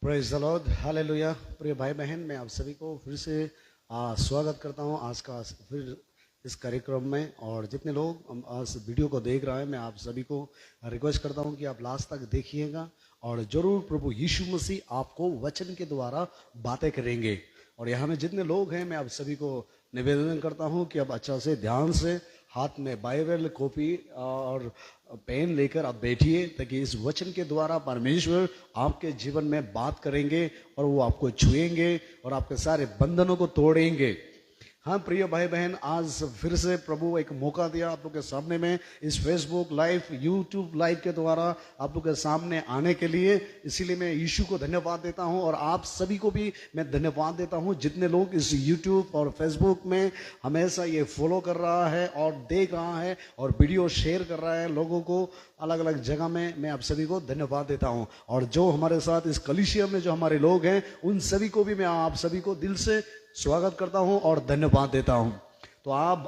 Praise the Lord, hallelujah. प्रिय भाई बहन, मैं आप सभी को फिर से स्वागत करता हूं आज का फिर इस कार्यक्रम में। और जितने लोग आज वीडियो को देख रहे हैं, मैं आप सभी को रिक्वेस्ट करता हूं कि आप लास्ट तक देखिएगा और जरूर प्रभु यीशु मसीह आपको वचन के द्वारा बातें करेंगे। और यहाँ में जितने लोग हैं, मैं आप सभी को निवेदन करता हूं कि आप अच्छा से ध्यान से हाथ में बाइबल, कॉपी और पेन लेकर आप बैठिए, ताकि इस वचन के द्वारा परमेश्वर आपके जीवन में बात करेंगे और वो आपको छुएंगे और आपके सारे बंधनों को तोड़ेंगे। हाँ प्रिय भाई बहन, आज फिर से प्रभु एक मौका दिया आप लोग के सामने में इस फेसबुक लाइव, यूट्यूब लाइव के द्वारा आप लोग के सामने आने के लिए। इसीलिए मैं यीशु को धन्यवाद देता हूं और आप सभी को भी मैं धन्यवाद देता हूं, जितने लोग इस यूट्यूब और फेसबुक में हमेशा ये फॉलो कर रहा है और देख रहा है और वीडियो शेयर कर रहा है लोगों को अलग अलग जगह में। मैं आप सभी को धन्यवाद देता हूं। और जो हमारे साथ इस कलीसिया में जो हमारे लोग हैं, उन सभी को भी मैं आप सभी को दिल से स्वागत करता हूं और धन्यवाद देता हूं। तो आप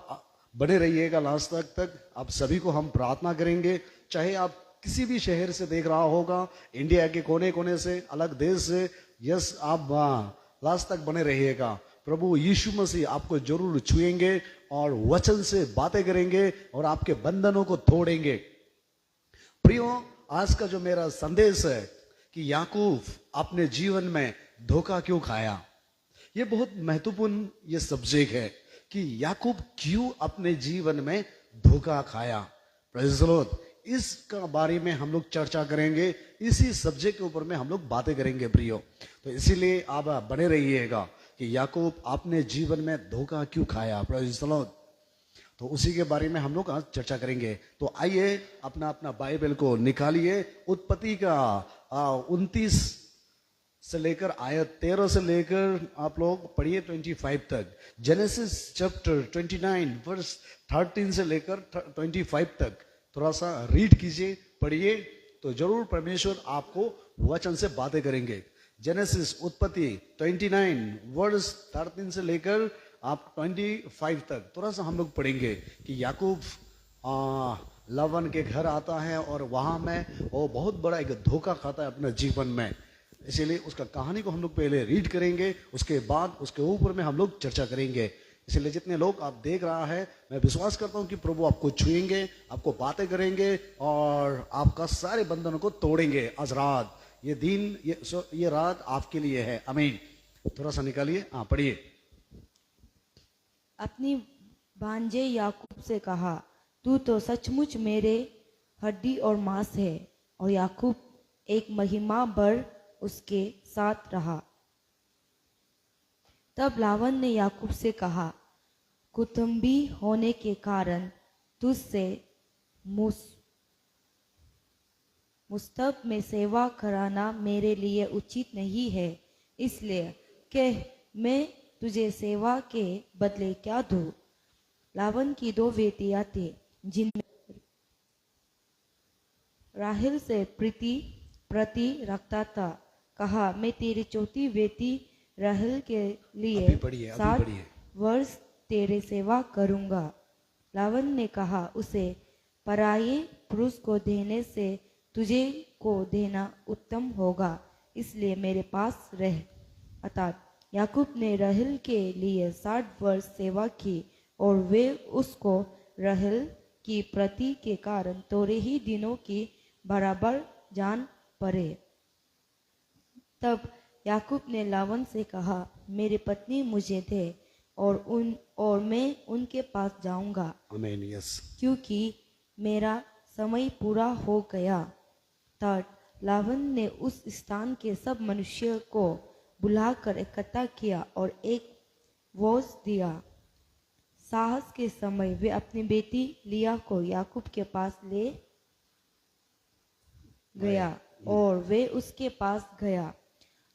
बने रहिएगा लास्ट तक। आप सभी को हम प्रार्थना करेंगे, चाहे आप किसी भी शहर से देख रहा होगा, इंडिया के कोने कोने से, अलग देश से। यस, आप लास्ट तक बने रहिएगा। प्रभु यीशु मसीह आपको जरूर छुएंगे और वचन से बातें करेंगे और आपके बंधनों को तोड़ेंगे। प्रियो, आज का जो मेरा संदेश है कि याकूब अपने जीवन में धोखा क्यों खाया, ये बहुत महत्वपूर्ण ये सब्जेक्ट है कि याकूब क्यों अपने जीवन में धोखा खाया। Praise the Lord. इसका बारे में हम लोग चर्चा करेंगे, इसी सब्जेक्ट के ऊपर में हम लोग बातें करेंगे प्रियो। तो इसीलिए आप बने रहिएगा कि याकूब अपने जीवन में धोखा क्यों खाया। Praise the Lord. तो उसी के बारे में हम लोग आज चर्चा करेंगे। तो आइए अपना अपना बाइबल को निकालिए। उत्पत्ति का 29 से लेकर आयत 13 से लेकर आप लोग पढ़िए 25 तक। जेनेसिस चैप्टर 29 वर्स 13 से लेकर 25 तक थोड़ा सा रीड कीजिए, पढ़िए, तो जरूर परमेश्वर आपको वचन से बातें करेंगे। जेनेसिस उत्पत्ति 29 वर्स 13 से लेकर आप 25 तक थोड़ा सा हम लोग पढ़ेंगे कि याकूब लाबान के घर आता है और वहां में वो बहुत बड़ा एक धोखा खाता है अपने जीवन में। इसीलिए उसका कहानी को हम लोग पहले रीड करेंगे, उसके बाद उसके ऊपर में हम लोग चर्चा करेंगे। इसलिए जितने लोग आप देख रहा है, मैं विश्वास करता हूं कि प्रभु आपको छुएंगे, आपको बातें करेंगे और आपका सारे बंधनों को तोड़ेंगे। आज रात, ये दिन, ये रात आपके लिए है। आमीन। थोड़ा सा निकालिए, पढ़िए। अपनी भांजे याकूब से कहा, तू तो सचमुच मेरे हड्डी और मांस है। और याकूब एक महीना भर उसके साथ रहा। तब लाबान ने याकूब से कहा, कुटुंबी होने के कारण तुझसे मुस्तब में सेवा कराना मेरे लिए उचित नहीं है। इसलिए कह, मैं तुझे सेवा के बदले क्या दूं। लाबान की 2 बेटियां थी, जिनमें राहेल से प्रति रखता था। कहा, मैं तेरी चौथी बेटी राहेल के लिए 7 वर्ष तेरे सेवा करूंगा। लाबान ने कहा, उसे पराये पुरुष को देने से तुझे को देना उत्तम होगा, इसलिए मेरे पास रह। अर्थात याकूब ने राहेल के लिए 60 वर्ष सेवा की और वे उसको राहेल की प्रति के कारण थोड़े ही दिनों की बराबर जान पड़े। तब याकूब ने लाबान से कहा, मेरी पत्नी मुझे दे और मैं उनके पास जाऊंगा। आमीन। यस। क्योंकि मेरा समय पूरा हो गया। तब लाबान ने उस स्थान के सब मनुष्य को बुलाकर इकट्ठा किया और एक भोज दिया। साहस के समय वे अपनी बेटी लिया को याकूब के पास ले गया और वे उसके पास गया।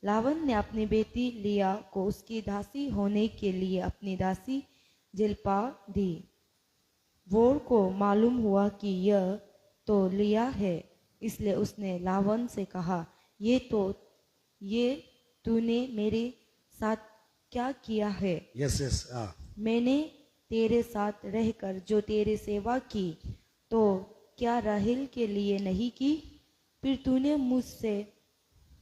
लाबान ने अपनी बेटी लिया को उसकी दासी होने के लिए अपनी दासी जिल्पा दी। वोर को मालूम हुआ कि यह तो लिया है, इसलिए उसने लाबान से कहा, ये तूने मेरे साथ क्या किया है? यस। मैंने तेरे साथ रहकर जो तेरी सेवा की, तो क्या राहेल के लिए नहीं की? फिर तूने मुझसे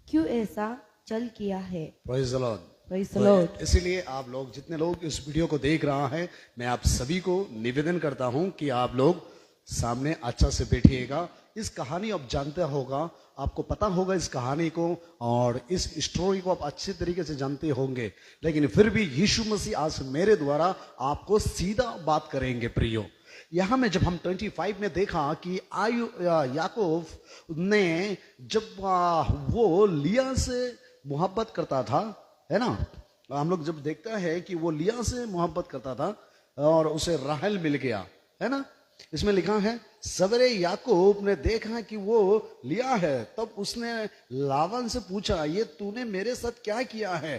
क्यों ऐसा चल किया है। Praise the Lord. Praise the Lord. इसीलिए आप लोग जितने लोग इस वीडियो को देख रहा है, मैं आप सभी को निवेदन करता हूं कि आप लोग सामने अच्छा से बैठिएगा। इस कहानी आप जानते होगा, आपको पता होगा इस कहानी को और इस स्टोरी को आप अच्छे तरीके से जानते होंगे, लेकिन फिर भी यीशु मसीह आज मेरे द्वारा आपको सीधा बात करेंगे। प्रियो, यहां में जब हम 25 में देखा कि याकूब ने जब वो लिया से मोहब्बत करता था, है ना, हम लोग जब देखते हैं कि वो लिया से मोहब्बत करता था और उसे राहेल मिल गया, है ना। इसमें लिखा है सवेरे याकूब ने देखा कि वो लिया है, तब उसने लावन से पूछा, ये तूने मेरे साथ क्या किया है?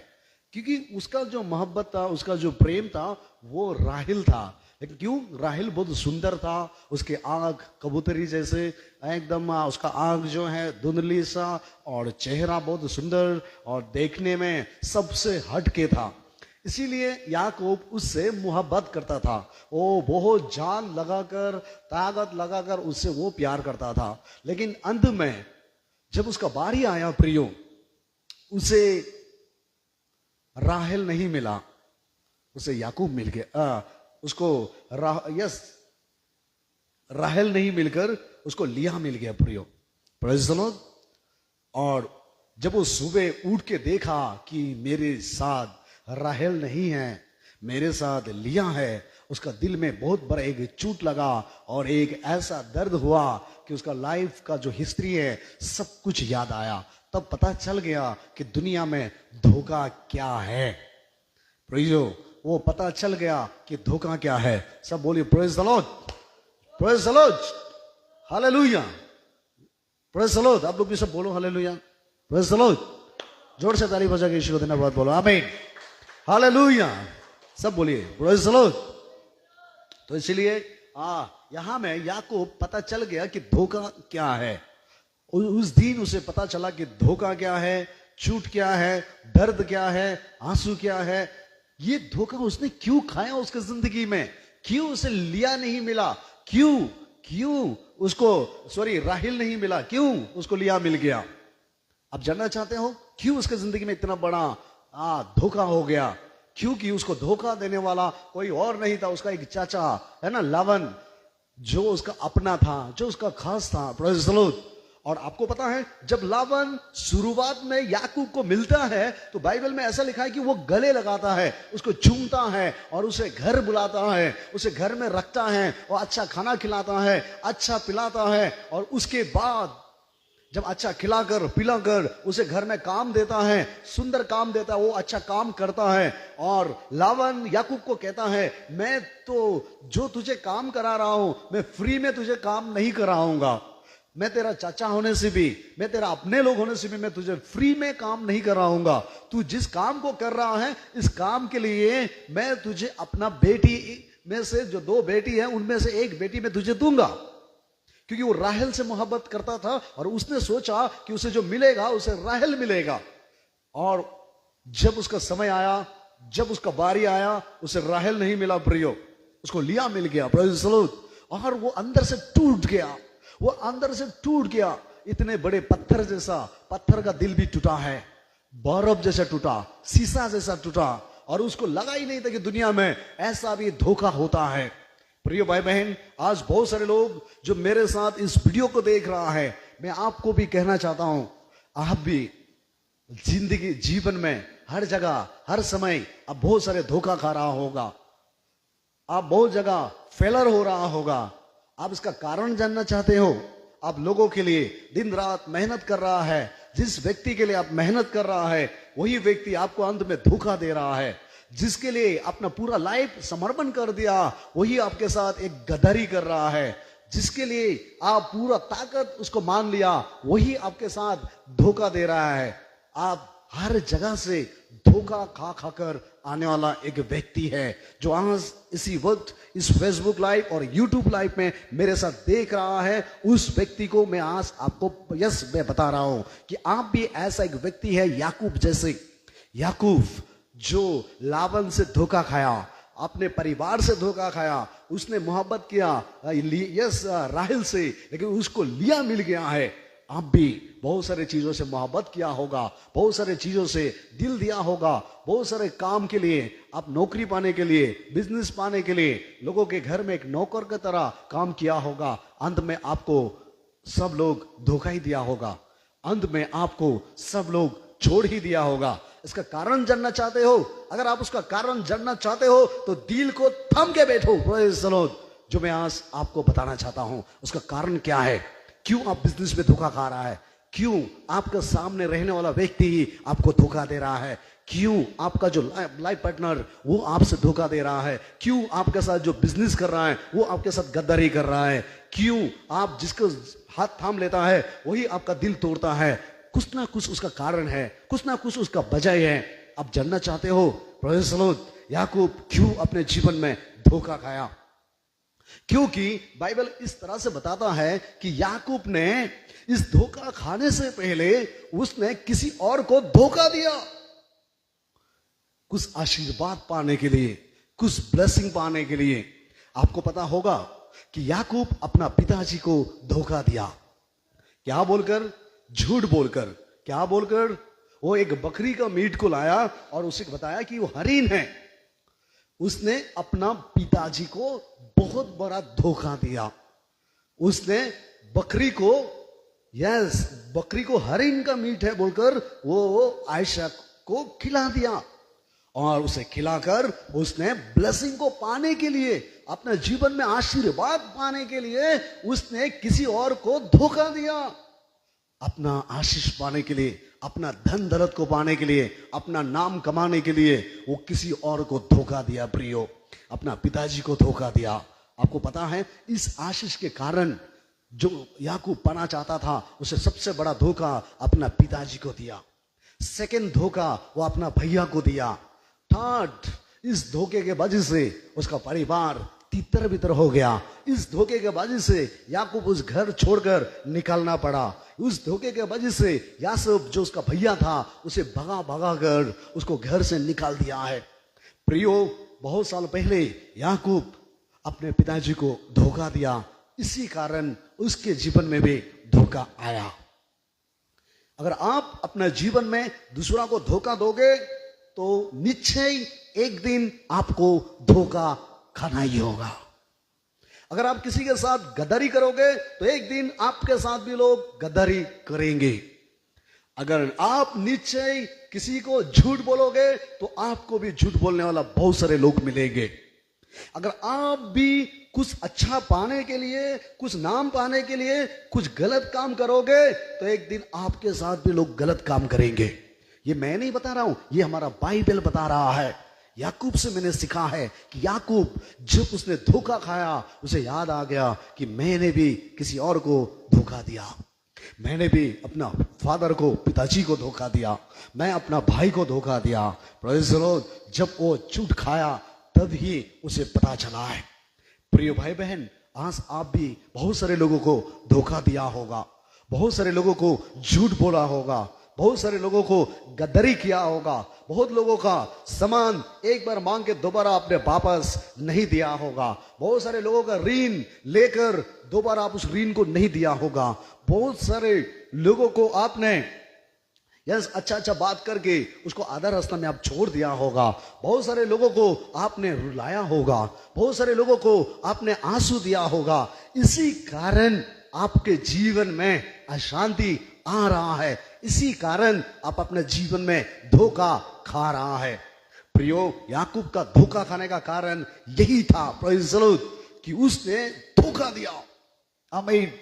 क्योंकि उसका जो मोहब्बत था, उसका जो प्रेम था, वो राहेल था। लेकिन क्यों? राहेल बहुत सुंदर था, उसके आंख कबूतरी जैसे एकदम, उसका आंख जो है धुंधली सा और चेहरा बहुत सुंदर और देखने में सबसे हटके था। इसीलिए याकूब उससे मोहब्बत करता था। वो बहुत जान लगाकर, ताकत लगाकर उससे वो प्यार करता था। लेकिन अंत में जब उसका बारी आया प्रियो, उसे राहेल नहीं मिला, उसे याकूब मिल गया। उसको राहेल नहीं मिलकर उसको लिया मिल गया प्रियो। Praise the Lord. और जब वो सुबह उठ के देखा कि मेरे साथ राहेल नहीं है, मेरे साथ लिया है, उसका दिल में बहुत बड़ा एक चोट लगा और एक ऐसा दर्द हुआ कि उसका लाइफ का जो हिस्ट्री है सब कुछ याद आया। तब पता चल गया कि दुनिया में धोखा क्या है। प्रेज़ो, वो पता चल गया कि धोखा क्या है। सब बोलिए praise the Lord, praise the Lord, hallelujah, praise the Lord. आप लोग भी सब बोलो हालेलुया, प्रेज़ द लॉर्ड। जोर से ताली बजा के यीशु को धन्यवाद बोलो, आमीन, हालेलुया। सब बोलिए प्रेज़ द लॉर्ड। तो इसलिए यहां में याकूब पता चल गया कि धोखा क्या है। उस दिन उसे पता चला कि धोखा क्या है, चूट क्या है, दर्द क्या है, आंसू क्या है। ये धोखा उसने क्यों खाया उसके जिंदगी में? क्यों उसे लिया नहीं मिला? क्यों उसको राहेल नहीं मिला? क्यों उसको लिया मिल गया? आप जानना चाहते हो क्यों उसके जिंदगी में इतना बड़ा धोखा हो गया? क्योंकि उसको धोखा देने वाला कोई और नहीं था, उसका एक चाचा है ना, लावन, जो उसका अपना था, जो उसका खास था। Praise the Lord. और आपको पता है जब लावन शुरुआत में याकूब को मिलता है तो बाइबल में ऐसा लिखा है कि वो गले लगाता है, उसको चूमता है और उसे घर बुलाता है, उसे घर में रखता है और अच्छा खाना खिलाता है, अच्छा पिलाता है। और उसके बाद जब अच्छा खिलाकर पिलाकर उसे घर में काम देता है, सुंदर काम देता है, वो अच्छा काम करता है। और लावन याकूब को कहता है, मैं तो जो तुझे काम करा रहा हूं, मैं फ्री में तुझे काम नहीं कराऊंगा। मैं तेरा चाचा होने से भी, मैं तेरा अपने लोग होने से भी मैं तुझे फ्री में काम नहीं कराऊंगा। तू जिस काम को कर रहा है, इस काम के लिए मैं तुझे अपना बेटी में से, जो 2 बेटी है उनमें से एक बेटी मैं तुझे दूंगा। क्योंकि वो राहेल से मोहब्बत करता था और उसने सोचा कि उसे जो मिलेगा उसे राहेल मिलेगा। और जब उसका समय आया, जब उसका बारी आया, उसे राहेल नहीं मिला प्रियो, उसको लिया मिल गया। Praise the Lord. और वो अंदर से टूट गया, वो अंदर से टूट गया। इतने बड़े पत्थर जैसा, पत्थर का दिल भी टूटा है, बर्फ जैसा टूटा, शीशा जैसा टूटा। और उसको लगा ही नहीं था कि दुनिया में ऐसा भी धोखा होता है। प्रिय भाई बहन, आज बहुत सारे लोग जो मेरे साथ इस वीडियो को देख रहा है, मैं आपको भी कहना चाहता हूं, आप भी जिंदगी जीवन में हर जगह हर समय आप बहुत सारे धोखा खा रहा होगा, आप बहुत जगह फेलर हो रहा होगा। आप इसका कारण जानना चाहते हो? आप लोगों के लिए दिन रात मेहनत कर रहा है, जिस व्यक्ति के लिए आप मेहनत कर रहा है वही व्यक्ति आपको अंत में धोखा दे रहा है। जिसके लिए अपना पूरा लाइफ समर्पण कर दिया वही आपके साथ एक गद्दारी कर रहा है। जिसके लिए आप पूरा ताकत उसको मान लिया वही आपके साथ धोखा दे रहा है। आप हर जगह से धोखा खा खाकर आने वाला एक व्यक्ति है जो आज इसी वक्त इस फेसबुक लाइव और यूट्यूब लाइव में मेरे साथ देख रहा है। उस व्यक्ति को मैं आज आपको मैं बता रहा हूं कि आप भी ऐसा एक व्यक्ति है, याकूब जैसे। याकूब जो लावन से धोखा खाया, अपने परिवार से धोखा खाया, उसने मोहब्बत किया राहेल से, लेकिन उसको लिया मिल गया है। आप भी बहुत सारे चीजों से मोहब्बत किया होगा, बहुत सारे चीजों से दिल दिया होगा, बहुत सारे काम के लिए, आप नौकरी पाने के लिए, बिजनेस पाने के लिए लोगों के घर में एक नौकर की तरह काम किया होगा। अंत में आपको सब लोग धोखा ही दिया होगा, अंत में आपको सब लोग छोड़ ही दिया होगा। इसका कारण जानना चाहते हो? अगर आप उसका कारण जानना चाहते हो तो दिल को थम के बैठो। Praise the Lord. जो मैं आज आपको बताना चाहता हूं उसका कारण क्या है, क्यों आप बिजनेस में धोखा खा रहा है, क्यों आपके सामने रहने वाला व्यक्ति ही आपको धोखा दे रहा है, क्यों आपका जो लाइफ पार्टनर वो आपसे धोखा दे रहा है, क्यों आपके साथ जो बिजनेस कर रहा है वो आपके साथ गद्दारी कर रहा है, क्यों आप जिसको हाथ थाम लेता है वही आपका दिल तोड़ता है। कुछ ना कुछ उसका कारण है, कुछ ना कुछ उसका वजह है। आप जानना चाहते हो? Praise the Lord. याकूब क्यों अपने जीवन में धोखा खाया? क्योंकि बाइबल इस तरह से बताता है कि याकूब ने इस धोखा खाने से पहले उसने किसी और को धोखा दिया, कुछ आशीर्वाद पाने के लिए, कुछ ब्लेसिंग पाने के लिए। आपको पता होगा कि याकूब अपना पिताजी को धोखा दिया। क्या बोलकर? झूठ बोलकर। क्या बोलकर? वो एक बकरी का मीट को लाया और उसे बताया कि वो हरीन है। उसने अपना पिताजी को बहुत बड़ा धोखा दिया। उसने बकरी को, बकरी को हरीन का मीट है बोलकर वो आयशा को खिला दिया और उसे खिलाकर उसने ब्लेसिंग को पाने के लिए, अपने जीवन में आशीर्वाद पाने के लिए उसने किसी और को धोखा दिया। अपना आशीष पाने के लिए, अपना धन दौलत को पाने के लिए, अपना नाम कमाने के लिए वो किसी और को धोखा दिया। प्रियो, अपना पिताजी को धोखा दिया। आपको पता है इस आशीष के कारण जो याकूब पाना चाहता था उसे सबसे बड़ा धोखा अपना पिताजी को दिया। सेकंड धोखा वो अपना भैया को दिया। थर्ड, इस धोखे के वजह से उसका परिवार तितर बितर हो गया। इस धोखे के वजह से याकूब उस घर छोड़कर निकलना पड़ा। उस धोखे के वजह से यासूब जो उसका भैया था उसे भगा भगा कर उसको घर से निकाल दिया है। प्रियो, बहुत साल पहले याकूब अपने पिताजी को धोखा दिया, इसी कारण उसके जीवन में भी धोखा आया। अगर आप अपने जीवन में दूसरा को धोखा दोगे तो निश्चय एक दिन आपको धोखा खाना ही होगा। अगर आप किसी के साथ गद्दारी करोगे तो एक दिन आपके साथ भी लोग गद्दारी करेंगे। अगर आप निश्चय किसी को झूठ बोलोगे तो आपको भी झूठ बोलने वाला बहुत सारे लोग मिलेंगे। अगर आप भी कुछ अच्छा पाने के लिए, कुछ नाम पाने के लिए कुछ गलत काम करोगे तो एक दिन आपके साथ भी लोग गलत काम करेंगे। ये मैं नहीं बता रहा हूं, ये हमारा बाइबल बता रहा है। याकूब से मैंने सीखा है कि याकूब जब उसने धोखा खाया उसे याद आ गया कि मैंने भी किसी और को धोखा दिया, मैंने भी अपना फादर को, पिताजी को धोखा दिया, मैं अपना भाई को धोखा दिया। Praise the Lord. जब वो झूठ खाया तब ही उसे पता चला है। प्रिय भाई बहन, आज आप भी बहुत सारे लोगों को धोखा दिया होगा, बहुत सारे लोगों को झूठ बोला होगा, बहुत सारे लोगों को गद्दारी किया होगा, बहुत लोगों का सामान एक बार मांग के दोबारा आपने वापस नहीं दिया होगा, बहुत सारे लोगों का ऋण लेकर दोबारा आप उस ऋण को नहीं दिया होगा, बहुत सारे लोगों को आपने अच्छा बात करके उसको आधा रास्ता में आप छोड़ दिया होगा, बहुत सारे लोगों को आपने रुलाया होगा, बहुत सारे लोगों को आपने आंसू दिया होगा। इसी कारण आपके जीवन में अशांति आ रहा है, इसी कारण आप अपने जीवन में धोखा खा रहा है। प्रियो, याकूब का धोखा खाने का कारण यही था, प्रेज़ द लॉर्ड, कि उसने धोखा दिया। आमीन।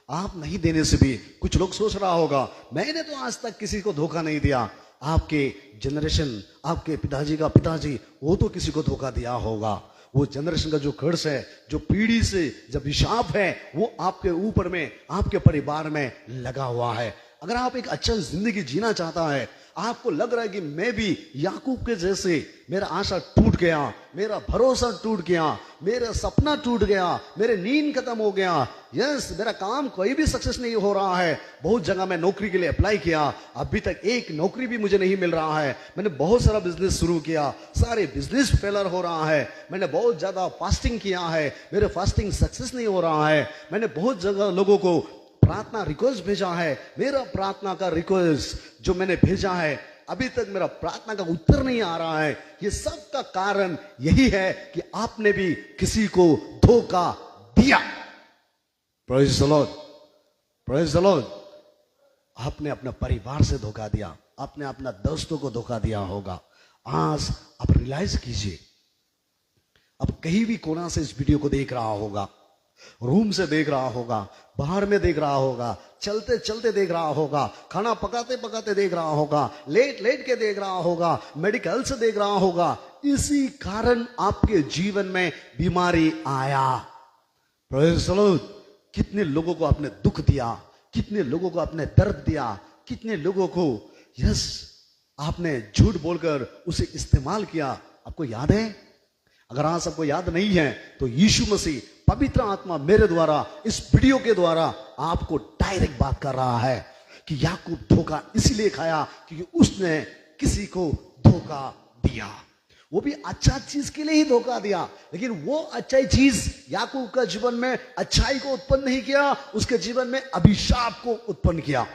आप नहीं देने से भी कुछ लोग सोच रहा होगा मैंने तो आज तक किसी को धोखा नहीं दिया। आपके जनरेशन, आपके पिताजी का पिताजी, वो तो किसी को धोखा दिया होगा। वो जनरेशन का जो कर्ज है, जो पीढ़ी से जब अभिशाप है, वो आपके ऊपर में, आपके परिवार में लगा हुआ है। अगर आप एक अच्छा जिंदगी जीना चाहता है, आपको लग रहा है कि मैं भी याकूब के जैसे, मेरा आशा टूट गया, मेरा भरोसा टूट गया, मेरा सपना टूट गया, मेरे नींद खत्म हो गया, मेरा काम कोई भी सक्सेस नहीं हो रहा है, बहुत जगह मैं नौकरी के लिए अप्लाई किया, अभी तक एक नौकरी भी मुझे नहीं मिल रहा है, मैंने बहुत सारा बिजनेस शुरू किया, सारे बिजनेस फेलर हो रहा है, मैंने बहुत ज्यादा फास्टिंग किया है, मेरे फास्टिंग सक्सेस नहीं हो रहा है, मैंने बहुत जगह लोगों को प्रार्थना रिक्वेस्ट भेजा है, मेरा प्रार्थना का रिक्वेस्ट जो मैंने भेजा है, अभी तक मेरा प्रार्थना का उत्तर नहीं आ रहा है। ये सब का कारण यही है कि आपने भी किसी को धोखा दिया। Praise the Lord, praise the Lord. आपने अपना परिवार से धोखा दिया, आपने अपना दोस्तों को धोखा दिया होगा। आज आप रियलाइज कीजिए, अब कहीं भी कोना से इस वीडियो को देख रहा होगा, रूम से देख रहा होगा, बाहर में देख रहा होगा, चलते चलते देख रहा होगा, खाना पकाते पकाते देख रहा होगा, लेट लेट के देख रहा होगा, मेडिकल से देख रहा होगा। इसी कारण आपके जीवन में बीमारी आया। Praise the Lord. कितने लोगों को आपने दुख दिया, कितने लोगों को आपने दर्द दिया, कितने लोगों को आपने झूठ बोलकर उसे इस्तेमाल किया। आपको याद है? अगर आज सबको याद नहीं है तो यीशु मसीह पवित्र आत्मा मेरे द्वारा इस वीडियो के द्वारा आपको डायरेक्ट बात कर रहा है कि याकूब धोखा इसलिए खाया क्योंकि उसने किसी को धोखा दिया। वो भी अच्छा चीज के लिए ही धोखा दिया, लेकिन वो अच्छाई चीज याकूब का जीवन में अच्छाई को उत्पन्न नहीं किया, उसके जीवन में अभिशाप को उत्पन्न किया।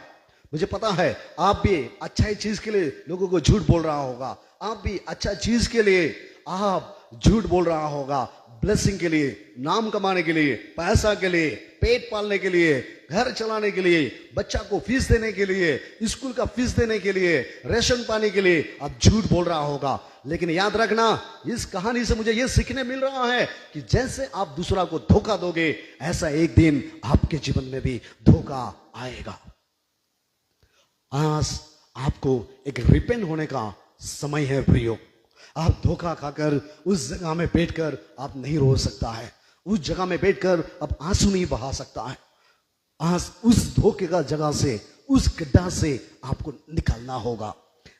मुझे पता है आप भी अच्छाई चीज के लिए लोगों को झूठ बोल रहा होगा, आप भी अच्छा चीज के लिए आप झूठ बोल रहा होगा, ब्लेसिंग के लिए, नाम कमाने के लिए, पैसा के लिए, पेट पालने के लिए, घर चलाने के लिए, बच्चा को फीस देने के लिए, स्कूल का फीस देने के लिए, रेशन पाने के लिए आप झूठ बोल रहा होगा। लेकिन याद रखना, इस कहानी से मुझे यह सीखने मिल रहा है कि जैसे आप दूसरा को धोखा दोगे, ऐसा एक दिन आपके जीवन में भी धोखा आएगा। आज आपको एक रिपेंट होने का समय है प्रियो। आप धोखा खाकर उस जगह में बैठकर आप नहीं रो सकता है, उस जगह में बैठकर आप आंसू नहीं बहा सकता है। आज उस धोखे का जगह से, उस गड्ढा से आपको निकलना होगा।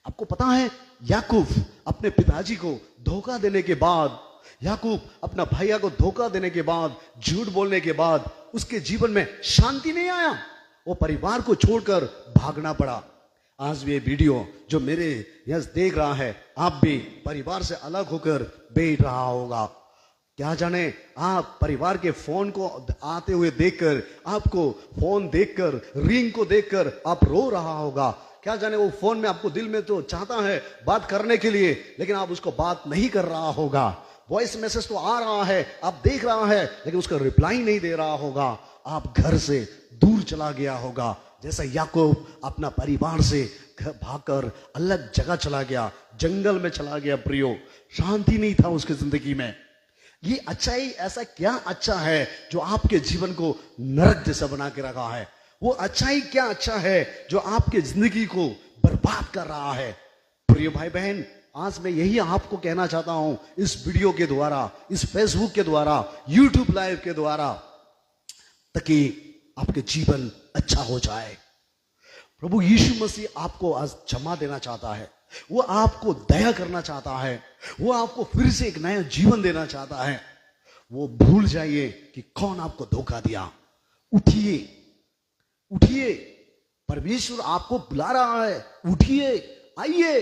आपको पता है याकूब अपने पिताजी को धोखा देने के बाद, याकूब अपना भैया को धोखा देने के बाद, झूठ बोलने के बाद उसके जीवन में शांति नहीं आया, वो परिवार को छोड़कर भागना पड़ा। आज भी ये वीडियो जो मेरे यहां देख रहा है, आप भी परिवार से अलग होकर बैठ रहा होगा। क्या जाने आप परिवार के फोन को आते हुए देखकर, आपको फोन देखकर, रिंग को देखकर आप रो रहा होगा। क्या जाने वो फोन में आपको दिल में तो चाहता है बात करने के लिए, लेकिन आप उसको बात नहीं कर रहा होगा। वॉइस मैसेज तो आ रहा है, आप देख रहा है, लेकिन उसका रिप्लाई नहीं दे रहा होगा। आप घर से दूर चला गया होगा, जैसा याकूब अपना परिवार से भागकर अलग जगह चला गया, जंगल में चला गया। प्रियो, शांति नहीं था उसकी जिंदगी में। ये अच्छाई ऐसा क्या अच्छा है जो आपके जीवन को नरक जैसा बना के रखा है? वो अच्छाई क्या अच्छा है जो आपके जिंदगी को बर्बाद कर रहा है? प्रियो भाई बहन, आज मैं यही आपको कहना चाहता हूं इस वीडियो के द्वारा, इस फेसबुक के द्वारा, यूट्यूब लाइव के द्वारा, ताकि आपके जीवन अच्छा हो जाए। प्रभु यीशु मसीह आपको आज क्षमा देना चाहता है, वो आपको दया करना चाहता है, वो आपको फिर से एक नया जीवन देना चाहता है। वो भूल जाइए कि कौन आपको धोखा दिया। उठिए, उठिए, परमेश्वर आपको बुला रहा है। उठिए, आइए,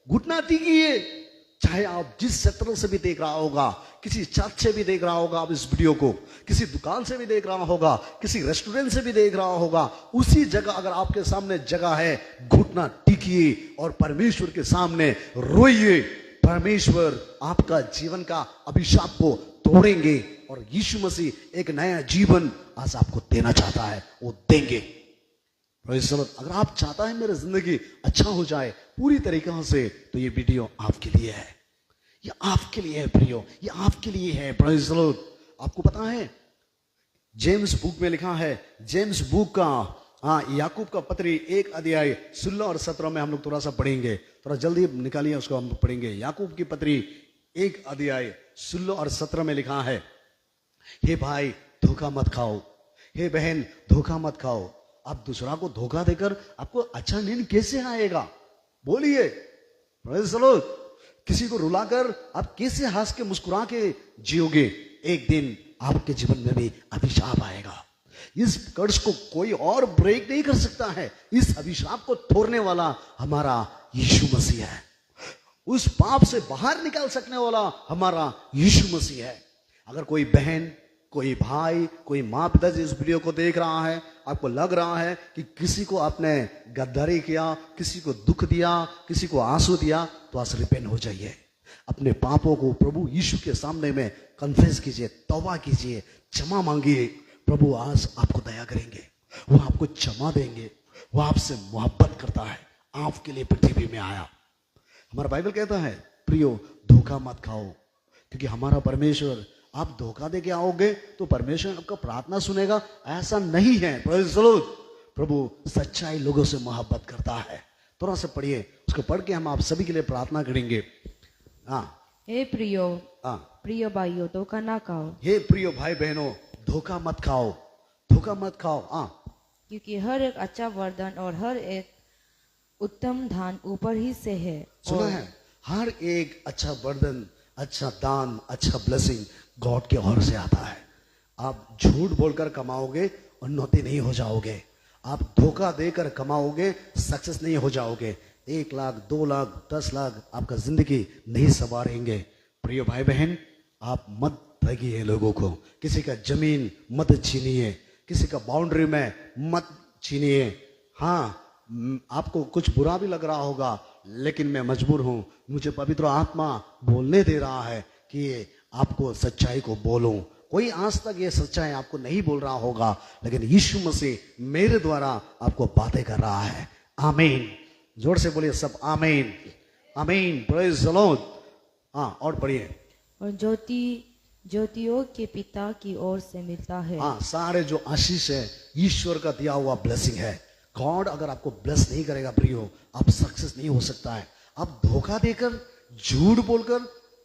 घुटना टेकिए। चाहे आप जिस क्षेत्र से भी देख रहा होगा, किसी छत से भी देख रहा होगा आप इस वीडियो को, किसी दुकान से भी देख रहा होगा, किसी रेस्टोरेंट से भी देख रहा होगा, उसी जगह अगर आपके सामने जगह है, घुटना टेकिए और परमेश्वर के सामने रोइए। परमेश्वर आपका जीवन का अभिशाप को तोड़ेंगे और यीशु मसीह एक नया जीवन आज आपको देना चाहता है, वो देंगे। अगर आप चाहता है मेरी जिंदगी अच्छा हो जाए पूरी तरीके से, तो ये वीडियो आपके लिए है, ये आपके लिए है प्रियो, ये आपके लिए है। Praise the Lord. आपको पता है जेम्स बुक में लिखा है, जेम्स बुक का याकूब का पत्री 1 अध्याय 16 और 17 में हम लोग थोड़ा सा पढ़ेंगे, थोड़ा जल्दी निकालिए उसको, हम पढ़ेंगे। याकूब की पत्री 1 अध्याय 16 और 17 में लिखा है, हे भाई धोखा मत खाओ, हे बहन धोखा मत खाओ। आप दूसरा को धोखा देकर आपको अच्छा नींद कैसे आएगा? बोलिए। Praise the Lord. किसी को रुलाकर आप कैसे हंस के मुस्कुरा के जियोगे? एक दिन आपके जीवन में भी अभिशाप आएगा। इस कर्ज को कोई और ब्रेक नहीं कर सकता है। इस अभिशाप को तोड़ने वाला हमारा यीशु मसीह है। उस पाप से बाहर निकाल सकने वाला हमारा यीशु मसीह है। अगर कोई बहन, कोई भाई, कोई माँ पिता इस वीडियो को देख रहा है, आपको लग रहा है कि किसी को आपने गद्दारी किया, किसी को दुख दिया, किसी को आंसू दिया, तो आज रिपेंट हो जाइए। अपने पापों को प्रभु यीशु के सामने में कन्फेस कीजिए, तौबा कीजिए, क्षमा मांगिए। प्रभु आज आपको दया करेंगे, वो आपको क्षमा देंगे। वो आपसे मोहब्बत करता है, आपके लिए पृथ्वी में आया। हमारा बाइबल कहता है, प्रियो धोखा मत खाओ, क्योंकि हमारा परमेश्वर, आप धोखा दे के आओगे तो परमेश्वर आपका प्रार्थना सुनेगा, ऐसा नहीं है। प्रभु सच्चाई लोगों से मोहब्बत करता है। थोड़ा सा पढ़िए, उसको पढ़ के हम आप सभी के लिए प्रार्थना करेंगे। हाँ, हे प्रियो, प्रिय भाइयों, धोखा ना खाओ। हे प्रियो भाई बहनों, धोखा मत खाओ, धोखा मत खाओ। क्योंकि हर एक अच्छा वरदान और हर एक उत्तम दान ऊपर ही से है। सुना है, हर एक अच्छा वरदान, अच्छा दान, अच्छा ब्लेसिंग गॉड के ओर से आता है। आप झूठ बोलकर कमाओगे, उन्नति नहीं हो जाओगे। आप धोखा देकर कमाओगे, सक्सेस नहीं हो जाओगे। 1 लाख, 2 लाख, 10 लाख आपका जिंदगी नहीं संवारेंगे। प्रिय भाई बहन, आप मत ठगिए लोगों को, किसी का जमीन मत छीनिए, किसी का बाउंड्री में मत छीनिए। हाँ, आपको कुछ बुरा भी लग रहा होगा, लेकिन मैं मजबूर हूं, मुझे पवित्र आत्मा बोलने दे रहा है कि आपको सच्चाई को बोलूं। कोई आज तक ये सच्चाई आपको नहीं बोल रहा होगा, लेकिन यीशु मसीह मेरे द्वारा आपको बातें कर रहा है। आमीन। जोर से बोलिए सब, आमीन, आमीन, प्रेज द लॉर्ड। हाँ, और पढ़िए। और ज्योतियों के पिता की ओर से मिलता है। हाँ, सारे जो आशीष है ईश्वर का दिया हुआ ब्लेसिंग है। गॉड अगर आपको ब्लेस नहीं करेगा प्रियो, आप सक्सेस नहीं हो सकता है। आप धोखा देकर, झूठ बोलकर,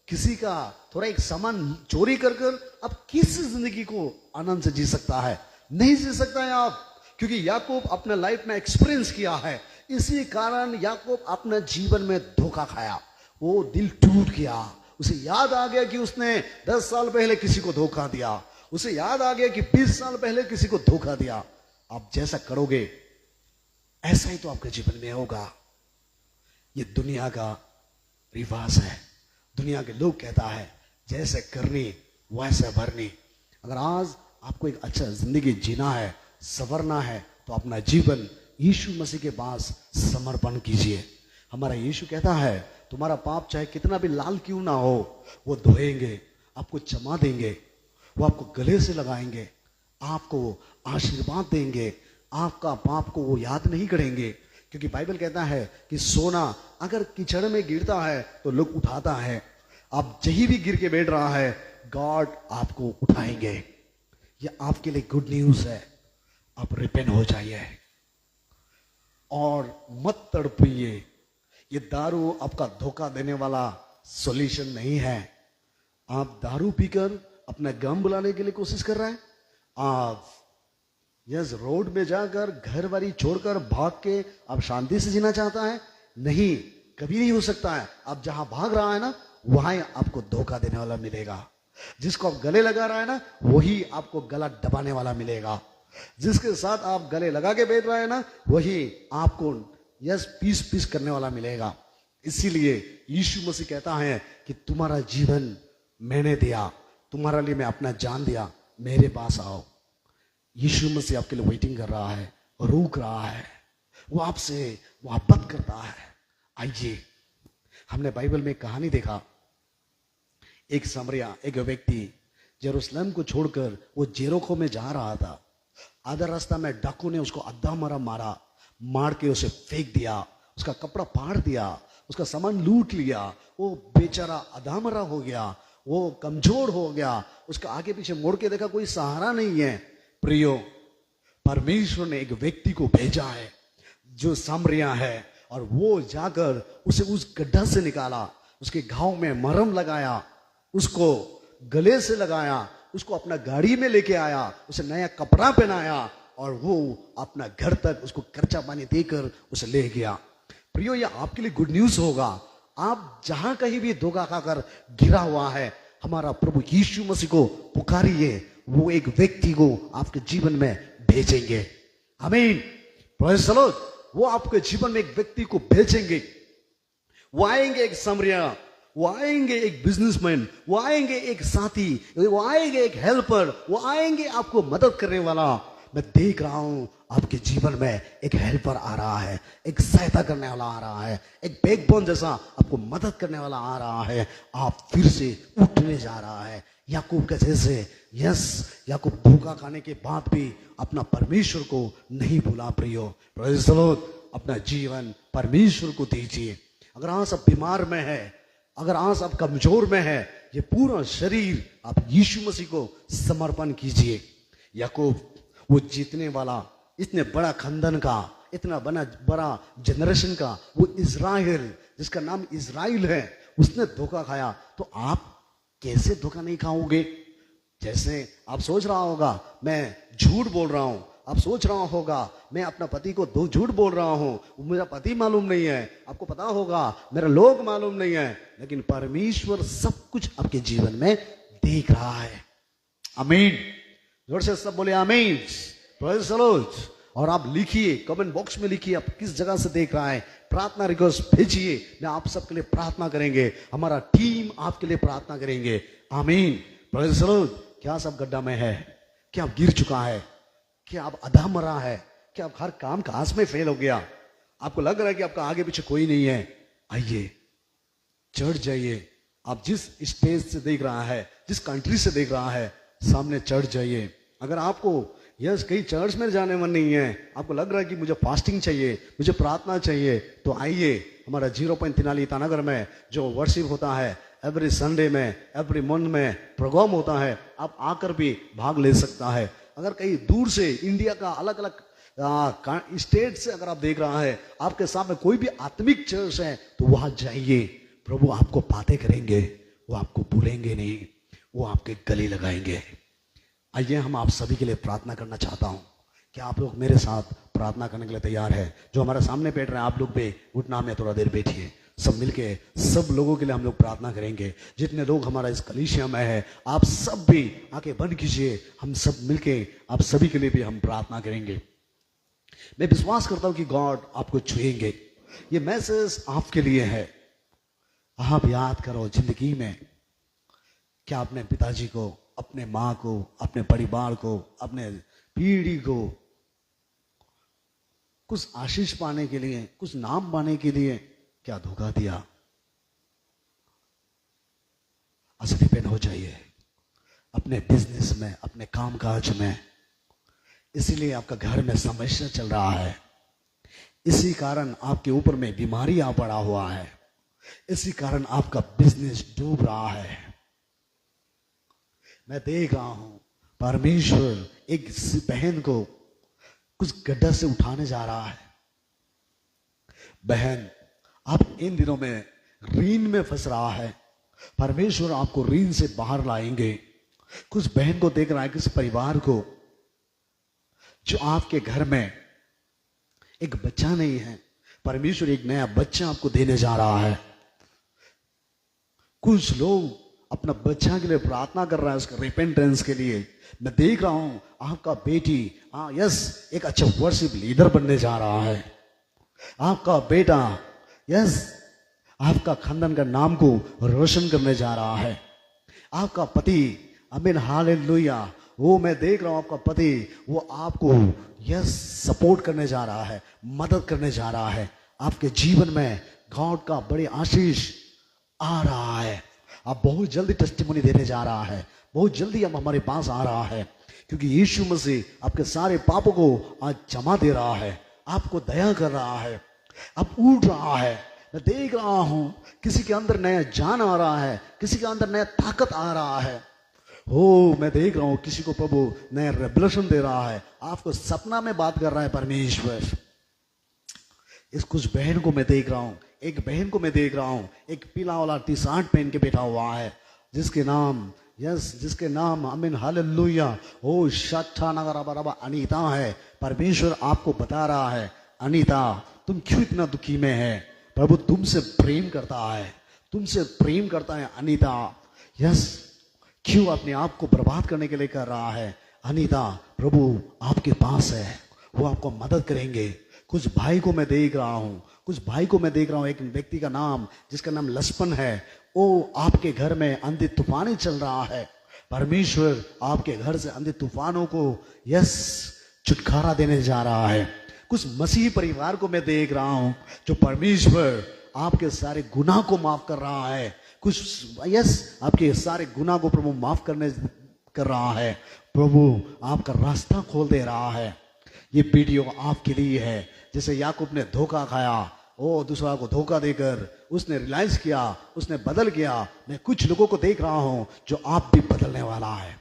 किसी का थोड़ा एक सामान चोरी कर आप किस जिंदगी को आनंद से जी सकता है? नहीं जी सकता है आप, क्योंकि याकूब अपने लाइफ में एक्सपीरियंस किया है। इसी कारण याकूब अपने जीवन में धोखा खाया, वो दिल टूट गया। उसे याद आ गया कि उसने 10 साल पहले किसी को धोखा दिया, उसे याद आ गया कि 20 साल पहले किसी को धोखा दिया। आप जैसा करोगे ऐसा ही तो आपके जीवन में होगा। ये दुनिया का रिवाज है, दुनिया के लोग कहता है जैसे करनी वैसे भरनी। अगर आज आपको एक अच्छा जिंदगी जीना है, संवरना है, तो अपना जीवन यीशु मसीह के पास समर्पण कीजिए। हमारा यीशु कहता है तुम्हारा पाप चाहे कितना भी लाल क्यों ना हो, वो धोएंगे, आपको क्षमा देंगे, वो आपको गले से लगाएंगे, आपको आशीर्वाद देंगे, आपका पाप को वो याद नहीं करेंगे। क्योंकि बाइबल कहता है कि सोना अगर कीचड़ में गिरता है तो लोग उठाता है, आप जहीं भी गिर के बैठ रहा है गॉड आपको उठाएंगे। ये आपके लिए गुड न्यूज है। आप रिपेंट हो जाइए और मत तड़पिए। ये दारू आपका धोखा देने वाला सॉल्यूशन नहीं है। आप दारू पीकर अपना गम बुलाने के लिए कोशिश कर रहे हैं। आप रोड में जाकर घर बारी छोड़कर भाग के आप शांति से जीना चाहता है? नहीं, कभी नहीं हो सकता है। आप जहां भाग रहा है ना, वहां आपको धोखा देने वाला मिलेगा। जिसको आप गले लगा रहा है ना, वही आपको गला दबाने वाला मिलेगा। जिसके साथ आप गले लगा के बैठ रहे हैं ना, वही आपको पीस पीस करने वाला मिलेगा। इसीलिए यीशु मसीह कहता है कि तुम्हारा जीवन मैंने दिया, तुम्हारे लिए मैं अपना जान दिया, मेरे पास आओ। यीशु मसीह आपके लिए वेटिंग कर रहा है, रोक रहा है, वो आपसे मोहब्बत करता है। आइए, हमने बाइबल में कहानी देखा, एक सामरिया, एक व्यक्ति जेरूसलम को छोड़कर वो जेरोखो में जा रहा था। आधा रास्ता में डाकू ने उसको अद्धा मारा, मार के उसे फेंक दिया, उसका कपड़ा फाड़ दिया, उसका सामान लूट लिया। वो बेचारा आधा मरा हो गया, वो कमजोर हो गया। उसका आगे पीछे मुड़ के देखा, कोई सहारा नहीं है। प्रियो, परमेश्वर ने एक व्यक्ति को भेजा है जो सामरिया है, और वो जाकर उसे उस गड्ढा से निकाला, उसके घाव में मरहम लगाया, उसको गले से लगाया, उसको अपना गाड़ी में लेके आया, उसे नया कपड़ा पहनाया, और वो अपना घर तक उसको खर्चा पानी देकर उसे ले गया। प्रियो, ये आपके लिए गुड न्यूज होगा। आप जहां कहीं भी धोखा खाकर गिरा हुआ है, हमारा प्रभु यीशु मसीह को पुकारिए, वो एक व्यक्ति को आपके जीवन में भेजेंगे। आमीन, प्रेज़ द लॉर्ड। वो आपके जीवन में एक व्यक्ति को भेजेंगे। वो आएंगे, एक सामरिया, वो आएंगे एक बिजनेसमैन, वो आएंगे एक साथी, वो आएंगे एक हेल्पर, वो आएंगे आपको मदद करने वाला। मैं देख रहा हूं आपके जीवन में एक हेल्पर आ रहा है, एक सहायता करने वाला आ रहा है, एक बैकबोन जैसा आपको मदद करने वाला आ रहा है। आप फिर से उठने जा रहा है याकूब के जैसे। यस, याकूब धोखा खाने के बाद भी अपना परमेश्वर को नहीं भूला। प्रियो, प्रेज़ द लॉर्ड, अपना जीवन परमेश्वर को दीजिए। अगर आज आप बीमार में है, अगर आज आप कमजोर में है, ये पूरा शरीर आप यीशु मसीह को समर्पण कीजिए। याकूब वो जीतने वाला, इतने बड़ा खंदन का, इतना बड़ा जनरेशन का वो इज़राइल, जिसका नाम इज़राइल है, उसने धोखा खाया। तो आप कैसे धोखा नहीं खाओगे? जैसे आप सोच रहा होगा मैं झूठ बोल रहा हूं, आप सोच रहा होगा मैं अपना पति को दो झूठ बोल रहा हूं, मेरा पति मालूम नहीं है, आपको पता होगा मेरा लोग मालूम नहीं है, लेकिन परमेश्वर सब कुछ आपके जीवन में देख रहा है। आमीन, जोर से सब बोले आमीन, प्रेज़ द लॉर्ड। और आप लिखिए, कमेंट बॉक्स में लिखिए आप किस जगह से देख रहा है, प्रार्थना रिक्वेस्ट भेजिए, मैं आप सबके लिए प्रार्थना करेंगे, हमारा टीम आपके लिए प्रार्थना करेंगे। आमीन, प्रेज़ द लॉर्ड। क्या सब गड्ढा में है? क्या आप गिर चुका है? क्या आप अधा मरा है? क्या आप हर काम काज में फेल हो गया? आपको लग रहा है कि आपका आगे पीछे कोई नहीं है? आइए, चढ़ जाइए। आप जिस स्टेज से देख रहा है, जिस कंट्री से देख रहा है, सामने चढ़ जाइए। अगर आपको यस कहीं चर्च में जाने मन नहीं है, आपको लग रहा है कि मुझे फास्टिंग चाहिए, मुझे प्रार्थना चाहिए, तो आइए हमारा 0.3 ईटानगर में जो वर्शिप होता है एवरी संडे में, एवरी मंथ में प्रोग्राम होता है, आप आकर भी भाग ले सकता है। अगर कहीं दूर से इंडिया का अलग अलग स्टेट से अगर आप देख रहा है, आपके सामने कोई भी आत्मिक चर्च है, तो वहां जाइए। प्रभु आपको बातें करेंगे, वो आपको भूलेंगे नहीं, वो आपके गले लगाएंगे। आइए हम आप सभी के लिए प्रार्थना करना चाहता हूं कि आप लोग मेरे साथ प्रार्थना करने के लिए तैयार है। जो हमारे सामने बैठ रहे हैं आप लोग भी घुटना में थोड़ा देर बैठिए, सब मिलके सब लोगों के लिए हम लोग प्रार्थना करेंगे। जितने लोग हमारा इस कलीसिया में है, आप सब भी आंखें बंद कीजिए, हम सब मिलके आप सभी के लिए भी हम प्रार्थना करेंगे। मैं विश्वास करता हूं कि गॉड आपको छुएंगे। ये मैसेज आपके लिए है। आप याद करो जिंदगी में क्या अपने पिताजी को, अपने माँ को, अपने परिवार को, अपने पीढ़ी को कुछ आशीष पाने के लिए, कुछ नाम पाने के लिए क्या धोखा दिया? आज डिपेंड हो जाइए अपने बिजनेस में, अपने कामकाज में। इसीलिए आपका घर में समस्या चल रहा है, इसी कारण आपके ऊपर में बीमारी आ पड़ा हुआ है, इसी कारण आपका बिजनेस डूब रहा है। मैं देख रहा हूं परमेश्वर एक बहन को कुछ गड्ढा से उठाने जा रहा है। बहन, आप इन दिनों में ऋण में फंस रहा है, परमेश्वर आपको ऋण से बाहर लाएंगे। कुछ बहन को देख रहा है, किसी परिवार को जो आपके घर में एक बच्चा नहीं है, परमेश्वर एक नया बच्चा आपको देने जा रहा है। कुछ लोग अपना बच्चा के लिए प्रार्थना कर रहा है, उसका रिपेंटेंस के लिए। मैं देख रहा हूं आपका बेटी यस एक अच्छा वर्शिप लीडर बनने जा रहा है। आपका बेटा यस आपका खानदान का नाम को रोशन करने जा रहा है। आपका पति, आमीन, हालेलुया, वो मैं देख रहा हूं आपका पति, वो आपको यस सपोर्ट करने जा रहा है, मदद करने जा रहा है। आपके जीवन में गॉड का बड़ी आशीष आ रहा है। आप बहुत जल्दी टेस्टिमनी देने जा रहा है, बहुत जल्दी अब हमारे पास आ रहा है, क्योंकि यीशु मसीह आपके सारे पापों को आज क्षमा दे रहा है, आपको दया कर रहा है, अब उठ रहा है। मैं देख रहा हूं किसी के अंदर नया जान आ रहा है, किसी के अंदर नया ताकत आ रहा है। हो मैं देख रहा हूं किसी को प्रभु नया रेवलेशन दे रहा है, आपको सपना में बात कर रहा है परमेश्वर। इस कुछ बहन को मैं देख रहा हूं, एक बहन को मैं देख रहा हूं, एक पीला वाला टी शर्ट पहन के बैठा हुआ है, जिसके नाम आमीन हालेलुया ओ शट्ठा नगरा बराबर अनीता है। परमेश्वर आपको बता रहा है, अनीता तुम क्यों इतना दुखी में है? प्रभु तुमसे प्रेम करता है, तुमसे प्रेम करता है अनीता। यस, क्यों अपने आप को बर्बाद करने के लिए कर रहा है? अनीता, प्रभु आपके पास है, वो आपको मदद करेंगे। कुछ भाई को मैं देख रहा हूं, कुछ भाई को मैं देख रहा हूं, एक व्यक्ति का नाम जिसका नाम लक्ष्मण है, वो आपके घर में आंधी तूफानी चल रहा है। परमेश्वर आपके घर से आंधी तूफानों को यस छुटकारा देने जा रहा है। कुछ मसीही परिवार को मैं देख रहा हूं जो परमेश्वर आपके सारे गुनाह को माफ कर रहा है। कुछ यस आपके सारे गुनाह को प्रभु माफ कर रहा है। प्रभु आपका रास्ता खोल दे रहा है। ये वीडियो आपके लिए है। जैसे याकूब ने धोखा खाया, वो दूसरा को धोखा देकर उसने रियलाइज किया, उसने बदल गया। मैं कुछ लोगों को देख रहा हूं जो आप भी बदलने वाला है।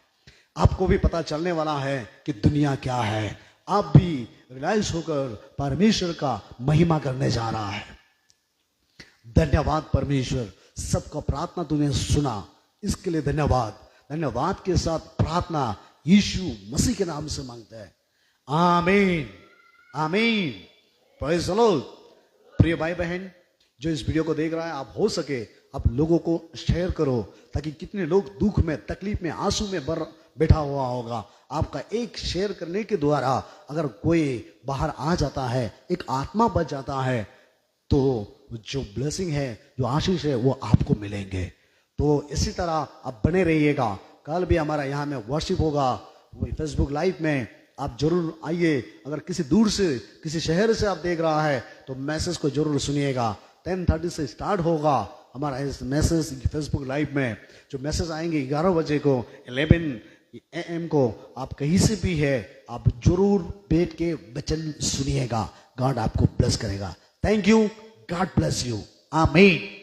आपको भी पता चलने वाला है कि दुनिया क्या है। आप भी रियलाइज होकर परमेश्वर का महिमा करने जा रहा है। धन्यवाद परमेश्वर, सबका प्रार्थना तूने सुना, इसके लिए धन्यवाद। धन्यवाद के साथ प्रार्थना यीशु मसीह के नाम से मांगते हैं, आमीन आमीन। Praise the Lord. प्रिय भाई बहन जो इस वीडियो को देख रहा है, आप हो सके आप लोगों को शेयर करो, ताकि कितने लोग दुख में, तकलीफ में, आंसू में बैठा हुआ होगा। आपका एक शेयर करने के द्वारा अगर कोई बाहर आ जाता है, एक आत्मा बच जाता है, तो जो ब्लेसिंग है, जो आशीष है, वो आपको मिलेंगे। तो इसी तरह आप बने रहिएगा। कल भी हमारा यहाँ में वर्शिप होगा फेसबुक लाइव में, आप जरूर आइए। अगर किसी दूर से, किसी शहर से आप देख रहा है तो मैसेज को जरूर सुनिएगा। 10:30 से स्टार्ट होगा हमारा इस मैसेज फेसबुक लाइव में। जो मैसेज आएंगे 11 बजे को, 11 AM को, आप कहीं से भी है, आप जरूर बैठ के वचन सुनिएगा। गॉड आपको ब्लेस करेगा। Thank you, God bless you, आमीन।